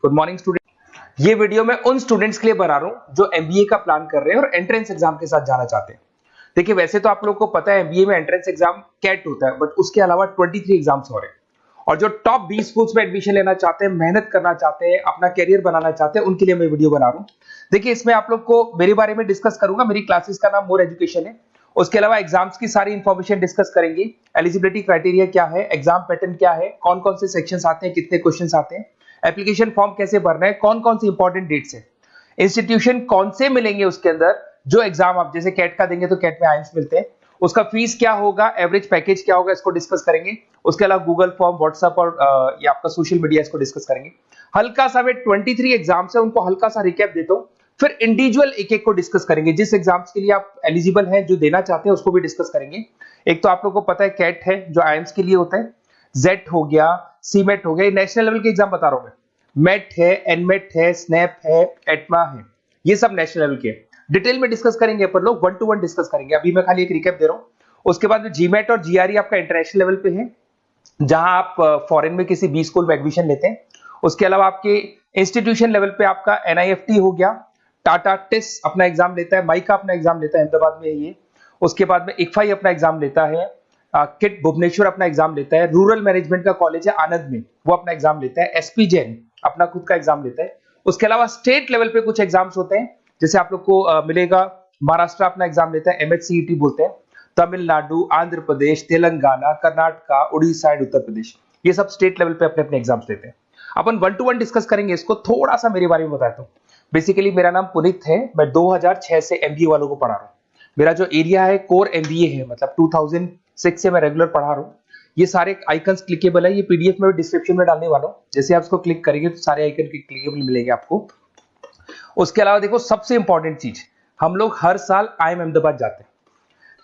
Good morning student. ये video मैं उन स्टूडेंट्स के लिए बना रहा हूं जो एमबीए का प्लान कर रहे हैं और एंट्रेंस एग्जाम के साथ जाना चाहते हैं। देखिए वैसे तो आप लोगों को पता है एमबीए में एंट्रेंस एग्जाम कैट होता है, बट उसके अलावा 23 एग्जाम्स और हैं। और जो टॉप 20 स्कूल्स में एडमिशन लेना चाहते हैं, मेहनत करना चाहते हैं, अपना कैरियर बनाना चाहते हैं, उनके लिए मैं वीडियो बना रहा हूं। देखिए इसमें आप लोग को मेरे बारे में डिस्कस करूंगा। मेरी क्लासेस का नाम मोर एजुकेशन है। उसके अलावा एग्जाम्स की सारी इंफॉर्मेशन डिस्कस करेंगे। एलिजिबिलिटी क्राइटेरिया क्या है, एग्जाम पैटर्न क्या है, कौन कौन से सेक्शंस आते हैं, कितने क्वेश्चंस आते हैं, एप्लीकेशन फॉर्म कैसे भरना है, कौन कौन सी इंपॉर्टेंट डेट्स है, इंस्टीट्यूशन कौन से मिलेंगे उसके अंदर, जो एग्जाम आप जैसे कैट का देंगे तो कैट में आइम्स मिलते हैं, उसका फीस क्या होगा, एवरेज पैकेज क्या होगा, इसको डिस्कस करेंगे। उसके अलावा गूगल फॉर्म, व्हाट्सएप और ये आपका सोशल मीडिया, इसको डिस्कस करेंगे। हल्का सा मैं 23 एग्जाम्स है उनको हल्का सा रिकैप देता हूं, फिर इंडिविजुअल एक एक को डिस्कस करेंगे। जिस एग्जाम्स के लिए आप एलिजिबल हैं, जो देना चाहते हैं, उसको भी डिस्कस करेंगे। एक तो आप लोगों को पता है कैट है जो आईएम्स के लिए होता है, जेट हो गया, सीमेट हो गया, नेशनल लेवल के एग्जाम बता रहा हूं मैं। मेट है, एनमेट है, स्नैप है, एटमा है, ये सब नेशनल लेवल के। डिटेल में डिस्कस करेंगे अपन लोग, 1 to 1 डिस्कस करेंगे। अभी मैं खाली एक रिकैप दे रहा हूं। उसके बाद में जीमेट और जीआरई आपका इंटरनेशनल लेवल पे है, जहां आप फॉरेन में किसी बी स्कूल में एडमिशन लेते हैं। उसके अलावा आपके इंस्टीट्यूशन लेवल पे आपका एनआईएफटी हो गया, टाटा टिस अपना एग्जाम लेता है, माइका अपना एग्जाम लेता है, अहमदाबाद में है ये। उसके बाद में इक्फाई अपना एग्जाम लेता है, किट भुवनेश्वर अपना एग्जाम लेता है, रूरल मैनेजमेंट का कॉलेज है आनंद में, वो अपना एग्जाम लेता है, एसपी जैन अपना खुद का एग्जाम लेता है। उसके अलावा स्टेट लेवल पे कुछ एग्जाम्स होते हैं, जैसे आप लोग को मिलेगा महाराष्ट्र अपना एग्जाम लेता है, एमएचसीईटी बोलते हैं, तमिलनाडु, आंध्र प्रदेश, तेलंगाना, कर्नाटका, उड़ीसा एंड उत्तर प्रदेश, ये सब स्टेट लेवल पे अपने अपने एग्जाम्स लेते हैं। अपन 1 to 1 डिस्कस करेंगे इसको। थोड़ा सा मेरे बारे में बताता हूँ। बेसिकली मेरा नाम पुनीत है, मैं 2006 से एमबीए वालों को पढ़ा रहा हूँ। मेरा जो एरिया है कोर एमबीए है, मतलब 2006 से मैं रेगुलर पढ़ा रहा हूँ। ये सारे आइकन्स क्लिकेबल है, ये पीडीएफ में डिस्क्रिप्शन में डालने वाला हूँ। जैसे आप इसको क्लिक करेंगे तो सारे आइकन क्लिकेबल मिलेंगे आपको। उसके अलावा देखो सबसे इंपॉर्टेंट चीज, हम लोग हर साल आईएम अहमदाबाद जाते हैं।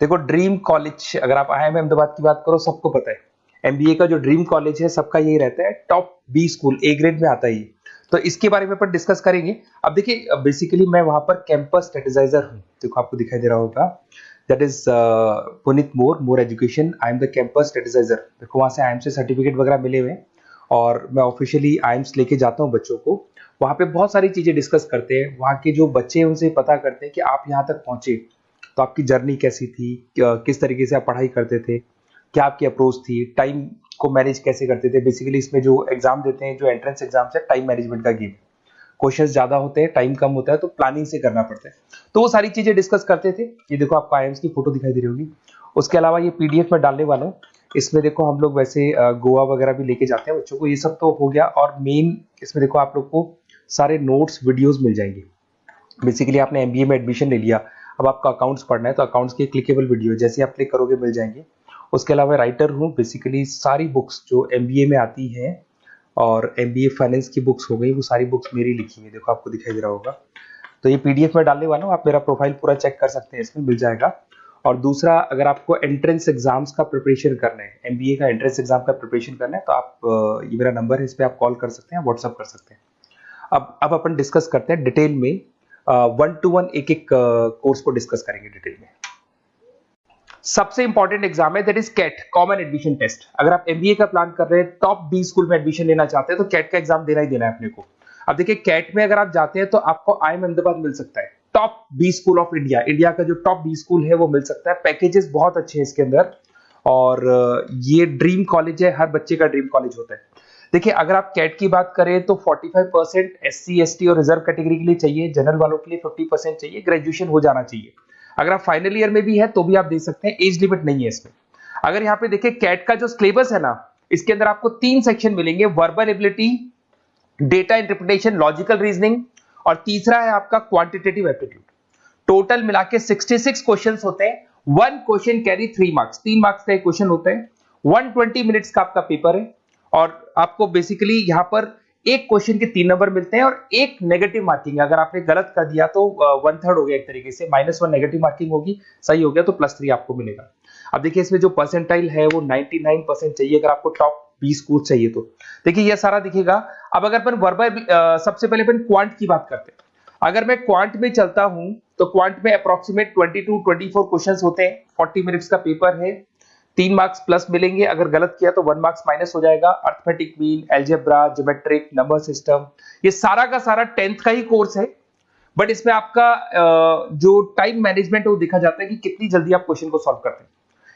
देखो ड्रीम कॉलेज, अगर आप आईएम अहमदाबाद की बात करो, सबको पता है एमबीए का जो ड्रीम कॉलेज है सबका यही रहता है, top B school, A grade में आता है ये। तो इसके बारे में अपन डिस्कस करेंगे। अब देखिए बेसिकली मैं वहां पर कैंपस स्ट्रेटेजाइजर हूँ, देखो आपको दिखाई दे रहा होगा, that is Puneet more education, I am the campus strategizer. देखो वहां से आईएम से सर्टिफिकेट वगैरह मिले हुए हैं और मैं ऑफिशियली आईएम्स लेके जाता हूँ बच्चों को। वहां पे बहुत सारी चीजें डिस्कस करते हैं, वहां के जो बच्चे हैं उनसे पता करते हैं कि आप यहाँ तक पहुंचे तो आपकी जर्नी कैसी थी, किस तरीके से आप पढ़ाई करते थे, क्या आपकी अप्रोच थी, टाइम को मैनेज कैसे करते थे। बेसिकली इसमें जो एग्जाम देते हैं, जो एंट्रेंस एग्जाम्स है, टाइम मैनेजमेंट का गेम, क्वेश्चंस ज्यादा होते हैं, टाइम कम होता है, तो प्लानिंग से करना पड़ता है। तो वो सारी चीजें डिस्कस करते थे। ये देखो आपको आईएम्स की फोटो दिखाई दे रही होगी। उसके अलावा ये पीडीएफ में डालने वाला हूँ। इसमें देखो हम लोग वैसे गोवा वगैरह भी लेके जाते हैं बच्चों को, ये सब तो हो गया। और मेन इसमें देखो आप लोग को सारे नोट्स, वीडियोस मिल जाएंगे। बेसिकली आपने एमबीए में एडमिशन ले लिया, अब आपका अकाउंट्स पढ़ना है तो अकाउंट्स की क्लिकेबल वीडियो जैसे आप क्लिक करोगे मिल जाएंगे। उसके अलावा राइटर हूँ, बेसिकली सारी बुक्स जो एमबीए में आती हैं और एमबीए फाइनेंस की बुक्स हो गई, वो सारी बुक्स मेरी लिखी हुई, देखो आपको दिखाई दे रहा होगा। तो ये पीडीएफ में डालने वाला हूँ, आप मेरा प्रोफाइल पूरा चेक कर सकते हैं, इसमें मिल जाएगा। और दूसरा, अगर आपको एंट्रेंस एग्जाम्स का प्रिपरेशन करना है, एमबीए का एंट्रेंस एग्जाम का प्रिपरेशन करना है, तो आप ये मेरा नंबर है, इस पर आप कॉल कर सकते हैं, व्हाट्सअप कर सकते हैं। अब अपन डिस्कस करते हैं डिटेल में, 1 to 1 एक एक कोर्स को डिस्कस करेंगे डिटेल में। सबसे इंपॉर्टेंट एग्जाम है that is CAT, common admission test. अगर आप एमबीए का प्लान कर रहे हैं, टॉप बी स्कूल में एडमिशन लेना चाहते हैं, तो कैट का एग्जाम देना ही देना है अपने को। अब देखिए कैट में अगर आप जाते हैं तो आपको आईएम अहमदाबाद मिल सकता है, top B school of India, India का जो टॉप बी स्कूल है वो मिल सकता है। पैकेजेस बहुत अच्छे हैं इसके अंदर, और ये ड्रीम कॉलेज है, हर बच्चे का ड्रीम कॉलेज होता है। देखिए अगर आप कैट की बात करें तो 45% एससी एसटी और रिजर्व कैटेगरी के लिए चाहिए, जनरल वालों के लिए 50% चाहिए, ग्रेजुएशन हो जाना चाहिए। अगर आप फाइनल ईयर में भी है तो भी आप दे सकते हैं, एज लिमिट नहीं है इसमें। अगर यहाँ पे देखिए कैट का जो सिलेबस है ना, इसके अंदर आपको 3 सेक्शन मिलेंगे, verbal ability, data interpretation, logical reasoning, और तीसरा है आपका क्वांटिटेटिव एप्टीट्यूड। टोटल मिला के 66 क्वेश्चंस होते हैं। 1 क्वेश्चन कैरी 3 मार्क्स, 3 मार्क्स का एक क्वेश्चन होता है। 120 मिनट्स का आपका पेपर है, और आपको बेसिकली यहाँ पर एक क्वेश्चन के 3 नंबर मिलते हैं और एक नेगेटिव मार्किंग है। अगर आपने गलत कर दिया तो 1/3 हो गया, एक तरीके से -1 नेगेटिव मार्किंग होगी, सही हो गया तो +3 आपको मिलेगा। अब देखिए इसमें जो परसेंटाइल है वो 99% चाहिए, अगर आपको टॉप 20 स्कोर चाहिए तो। देखिए ये सारा दिखेगा। अब अगर अपन वर्बल, सबसे पहले अपन क्वांट की बात करते हैं। अगर मैं क्वांट में चलता हूं तो क्वांट में अप्रोक्सीमेट 22-24 क्वेश्चंस होते हैं, 40 मिनट्स का पेपर है, 3 मार्क्स प्लस मिलेंगे, अगर गलत किया तो 1 मार्क्स माइनस हो जाएगा। Arithmetic mean, algebra, geometric, number system, ये सारा का सारा 10th का ही कोर्स है, बट इसमें आपका जो टाइम मैनेजमेंट है वो देखा जाता है कि कितनी जल्दी आप क्वेश्चन को सॉल्व करते हैं।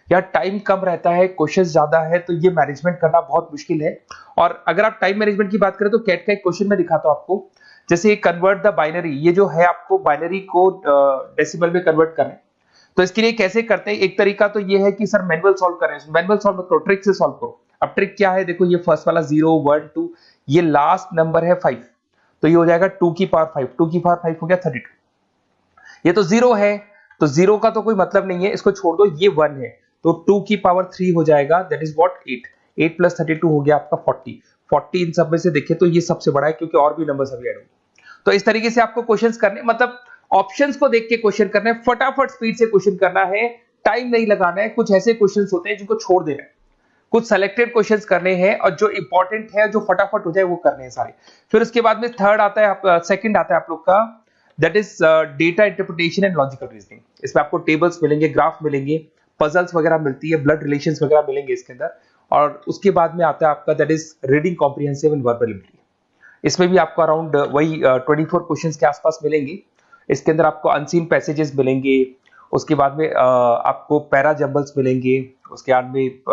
यार टाइम कम रहता है, क्वेश्चन ज्यादा है, तो ये मैनेजमेंट करना बहुत मुश्किल है। और अगर आप टाइम मैनेजमेंट की बात करें तो कैट का एक क्वेश्चन मैं दिखाता हूं आपको। जैसे कन्वर्ट द बाइनरी, ये जो है आपको बाइनरी को डेसिमल में कन्वर्ट करना है, तो इसके लिए कैसे करते हैं? एक तरीका तो ये है कि सर मैनुअल सॉल्व करें, मैनुअल सॉल्व करो, ट्रिक से सॉल्व करो। अब ट्रिक क्या है? देखो ये फर्स्ट वाला 0 1 2, ये लास्ट नंबर है 5, तो ये हो जाएगा 2 की पावर 5, 2 की पावर 5 हो गया 32। ये तो 0 है, तो 0 का तो कोई मतलब नहीं है, इसको छोड़ दो। ये 1 है तो 2 की पावर 3 हो जाएगा, दैट इज व्हाट 8। 8 प्लस 32 हो गया आपका 40। 40 इन सब में से देखें तो ये सबसे बड़ा है, क्योंकि और भी नंबर अभी ऐड होंगे। तो इस तरीके से आपको क्वेश्चंस करने, मतलब ऑप्शंस को देख के क्वेश्चन करना है, फटाफट स्पीड से क्वेश्चन करना है, टाइम नहीं लगाना है। कुछ ऐसे क्वेश्चंस होते हैं जिनको छोड़ देना है, कुछ सेलेक्टेड क्वेश्चंस करने हैं, और जो इंपॉर्टेंट है, जो फटाफट हो जाए वो करने हैं सारे। फिर उसके बाद में थर्ड आता है, सेकंड आता है आप लोग का, that is data interpretation and logical reasoning. इसमें आपको टेबल्स मिलेंगे, ग्राफ मिलेंगे, पजल्स वगैरह मिलती है, ब्लड रिलेशंस वगैरह मिलेंगे इसके अंदर। और उसके बाद में आता है आपका that is reading comprehensive and verbal ability. इसमें भी आपको अराउंड वही 24 क्वेश्चंस के आसपास मिलेंगे। इसके अंदर आपको अनसीन पैसेजेस मिलेंगे, उसके बाद में आपको पैरा जंबल्स मिलेंगे, उसके बाद में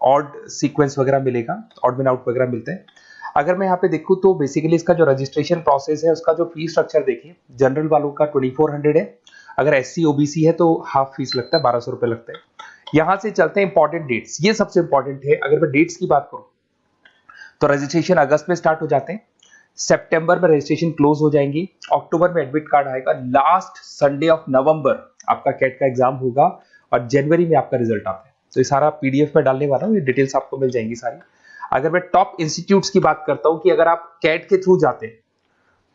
ऑड सीक्वेंस वगैरह मिलेगा, ऑड मैन आउट वगैरह मिलते हैं। अगर मैं यहाँ पे देखूँ तो बेसिकली इसका जो रजिस्ट्रेशन प्रोसेस है, उसका जो फीस स्ट्रक्चर देखिए, जनरल वालों का 2400 है, अगर एससी ओबीसी है तो हाफ फीस लगता है, 1200 रुपए लगता है। यहां से चलते हैं इंपॉर्टेंट डेट्स, ये सबसे इंपॉर्टेंट है। अगर मैं डेट्स की बात करूं तो रजिस्ट्रेशन अगस्त में स्टार्ट हो जाते हैं, सितंबर में रजिस्ट्रेशन क्लोज हो जाएंगी, अक्टूबर में एडमिट कार्ड आएगा, लास्ट संडे ऑफ नवंबर आपका कैट का एग्जाम होगा, और जनवरी में आपका रिजल्ट आता है। तो ये सारा पीडीएफ में डालने वाला हूँ, ये डिटेल्स आपको मिल जाएंगी सारी। अगर मैं टॉप इंस्टीट्यूट्स की बात करता हूं कि अगर आप कैट के थ्रू जाते हैं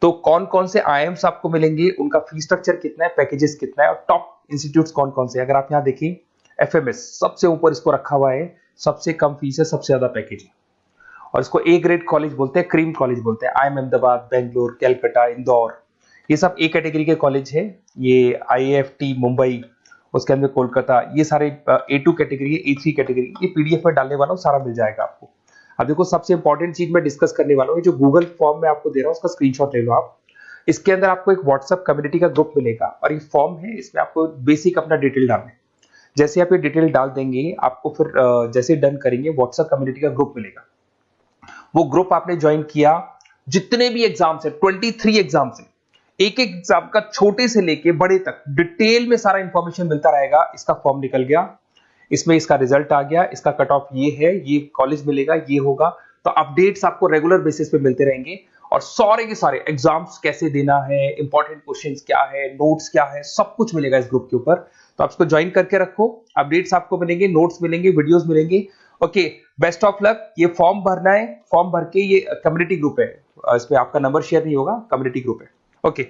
तो कौन कौन से आईएम्स आपको मिलेंगे, उनका फीस स्ट्रक्चर कितना है, पैकेजेस कितना है, और टॉप इंस्टीट्यूट्स कौन कौन से। अगर आप यहाँ देखिए एफएमएस सबसे ऊपर इसको रखा हुआ है, सबसे कम फीस है, सबसे ज्यादा पैकेज है, और इसको ए ग्रेड कॉलेज बोलते हैं, क्रीम कॉलेज बोलते हैं। आईएम अहमदाबाद, बेंगलोर, कैलकाटा, इंदौर, ये सब ए कैटेगरी के कॉलेज है। ये आईएफटी मुंबई, उसके अंदर कोलकाता, ये सारे A2 कैटेगरी है, A3 कैटेगरी। ये पीडीएफ में डालने वाला हूँ, सारा मिल जाएगा आपको। अब देखो सबसे इंपॉर्टेंट चीज मैं डिस्कस करने वाला हूँ, जो गूगल फॉर्म में आपको दे रहा हूँ उसका स्क्रीनशॉट ले लो आप। इसके अंदर आपको एक व्हाट्सएप कम्युनिटी का ग्रुप मिलेगा, और ये फॉर्म है, इसमें आपको बेसिक अपना डिटेल डालना है। जैसे आप ये डिटेल डाल देंगे, आपको फिर जैसे डन करेंगे व्हाट्सएप कम्युनिटी का ग्रुप मिलेगा। वो ग्रुप आपने ज्वाइन किया, जितने भी एग्जाम्स है, 23 एग्जाम्स है, एक एक एग्जाम का छोटे से लेके बड़े तक डिटेल में सारा इंफॉर्मेशन मिलता रहेगा। इसका फॉर्म निकल गया, इसमें इसका रिजल्ट आ गया, इसका कट ऑफ ये है, ये कॉलेज मिलेगा, ये होगा। तो अपडेट्स आपको रेगुलर बेसिस पे मिलते रहेंगे, और सारे के सारे एग्जाम्स कैसे देना है, इंपॉर्टेंट क्वेश्चंस क्या है, नोट्स क्या है, सब कुछ मिलेगा इस ग्रुप के ऊपर। तो आप इसको ज्वाइन करके रखो, अपडेट्स आपको मिलेंगे, नोट्स मिलेंगे, वीडियोस मिलेंगे। Okay, best of luck. ये फॉर्म भरना है, फॉर्म भर के, ये कम्युनिटी ग्रुप है, इस पे आपका नंबर शेयर नहीं होगा, कम्युनिटी ग्रुप है। ओके।